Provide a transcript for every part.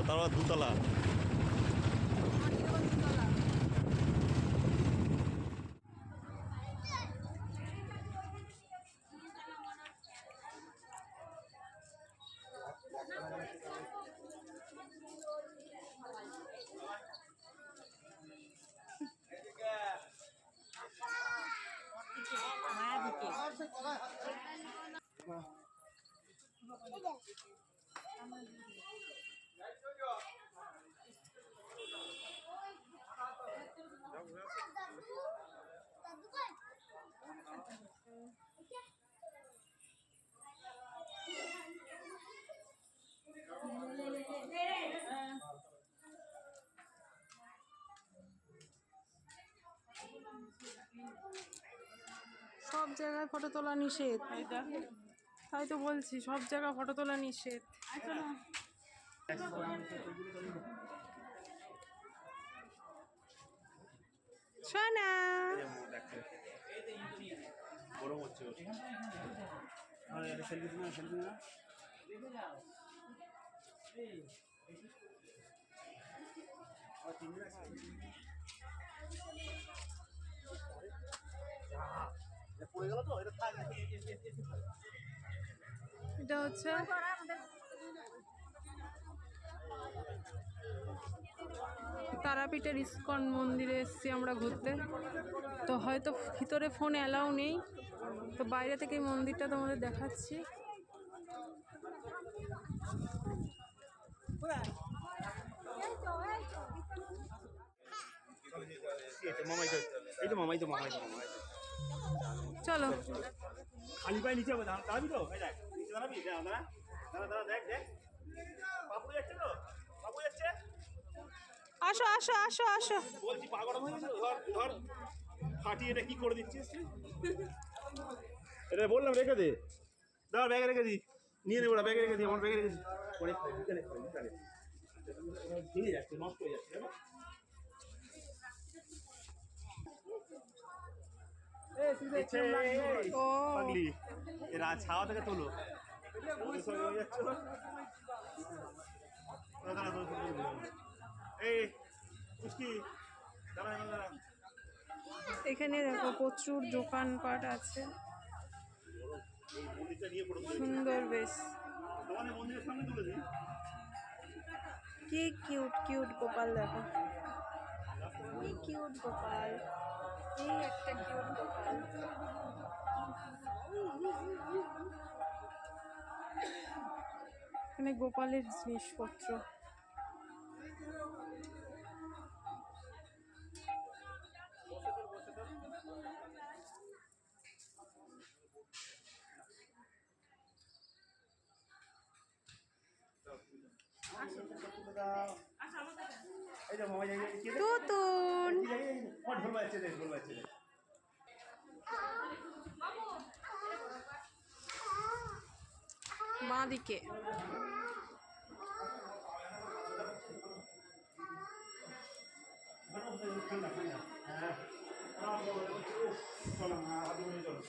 তারপর দুতলা। সব জায়গায় ফটো তোলা নিষেধ, তাই তো বলছি সব জায়গায় ফটো তোলা নিষেধ। সোনা গরম হচ্ছে। এটা হচ্ছে তারাপীঠের ইস্কন মন্দিরে এসেছি আমরা ঘুরতে। তো হয়তো ভিতরে ফোন অ্যালাউ নেই, তো বাইরে থেকে এই মন্দিরটা তোমাদের দেখাচ্ছি। চলো খালি পায়ে নিচে দাঁড়াবি তো, নিচে দাঁড়াবি, দাঁড়া দাঁড়া দাঁড়া, দেখ দেখ বাবু যাচ্ছে তো, বাবু যাচ্ছে। আসো আসো আসো আসো। বলছি পা গরম হয়ে গেছে, ধর ধর ফাটিয়ে এটা কি করে দিচ্ছিস তুই? এটা বললাম রেখে দে, দাঁড়া ব্যাগে রেখে দি, নিয়ে নেবো, ব্যাগে রেখে দি, আমার ব্যাগে রেখে দি। ভেঙে যাচ্ছে, নষ্ট হয়ে যাচ্ছে। পাগলি এরা ছাওয়া থেকে তোলো। এই পুষ্টি দাঁড়া দাঁড়া। এখানে দেখো প্রচুর দোকানপাট আছে, সুন্দর বেশ। মন্দিরের সামনে তুলে দিই। কি কিউট কিউট গোপাল দেখো, কি কিউট গোপাল, এই একটা কিউট গোপাল। এখানে গোপালের জিনিসপত্র। তুতুন বাঁ দিকে।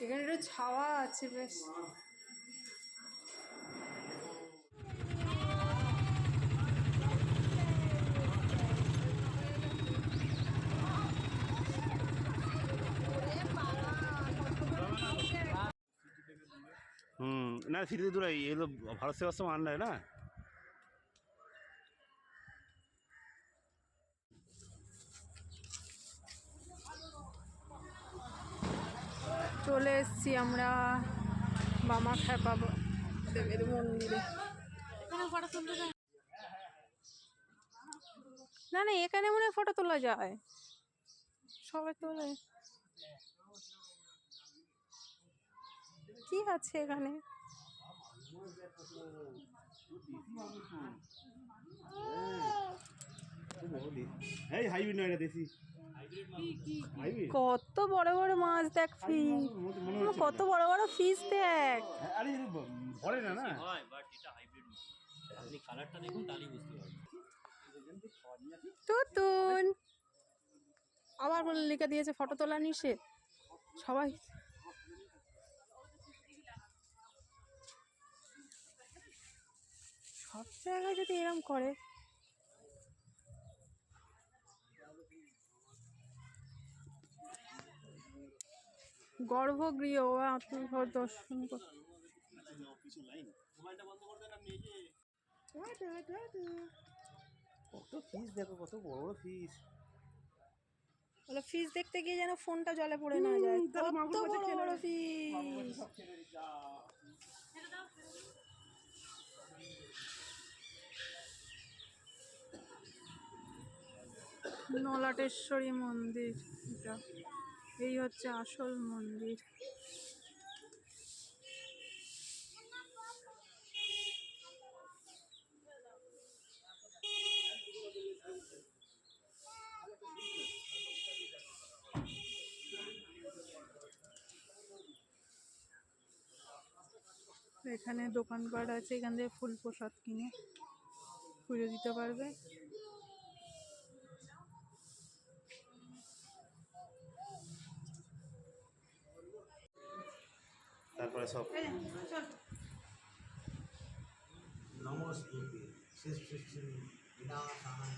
এখানে একটু ছাওয়া আছে বেশ। না সিটিতে দূরে, এগুলো ভারত সেবাশ্রম আন্ডারে না। চলে এসছি আমরা বামাখ্যাপা দেবের মন্দিরে। না না, এখানে মনে হয় ফটো তোলা যায়, সবাই তোলে। কি আছে এখানে? কত বড় বড় মাছ দেখ, ফিশ, কত বড় বড় ফিশ দেখ। তুতুন আবার বলে লিখে দিয়েছে ফটো তোলা নিষেধ। সবাই সব জায়গায় যদি এরম করে গর্ভগৃহ ও আত্মঘর দর্শন করতে। কিছু লাইন মোবাইলটা বন্ধ করে দেন আপনি। এই যে কত ফিস দেখো, কত বড় বড় ফিস। বলে ফিস দেখতে গিয়ে যেন ফোনটা জলে পড়ে না যায়, কত বড় বড় ফিস। নলাটেশ্বরী মন্দির, এটা এই হচ্ছে আসল মন্দির। এখানে দোকানপাট আছে, এখান থেকে ফুল প্রসাদ কিনে পুজো দিতে পারবে। তারপরে সব নমস্তুতে শেষ সৃষ্টি বিনাশায়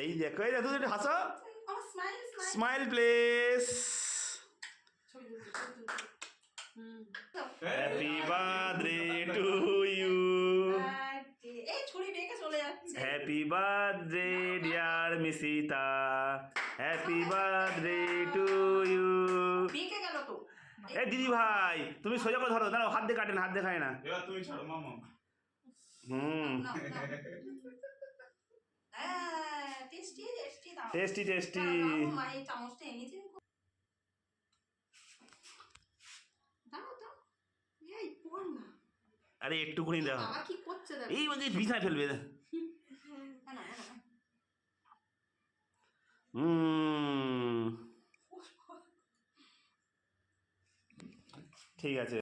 এই দেখো, এই দেখো, একটু হাসো, smile please. Happy birthday to you, happy birthday dear Misita, happy birthday to you. এ দিদি ভাই, তুমি সোজা করে ধরো, দাঁড়াও, হাত দিয়ে কাটে না, হাত দিয়ে খায় না। এবার তুমি ছাড়ো মামা। Tasty tasty. আরে একটুখানি দাও, এই বলছি বিছায় ফেলবে। ঠিক আছে।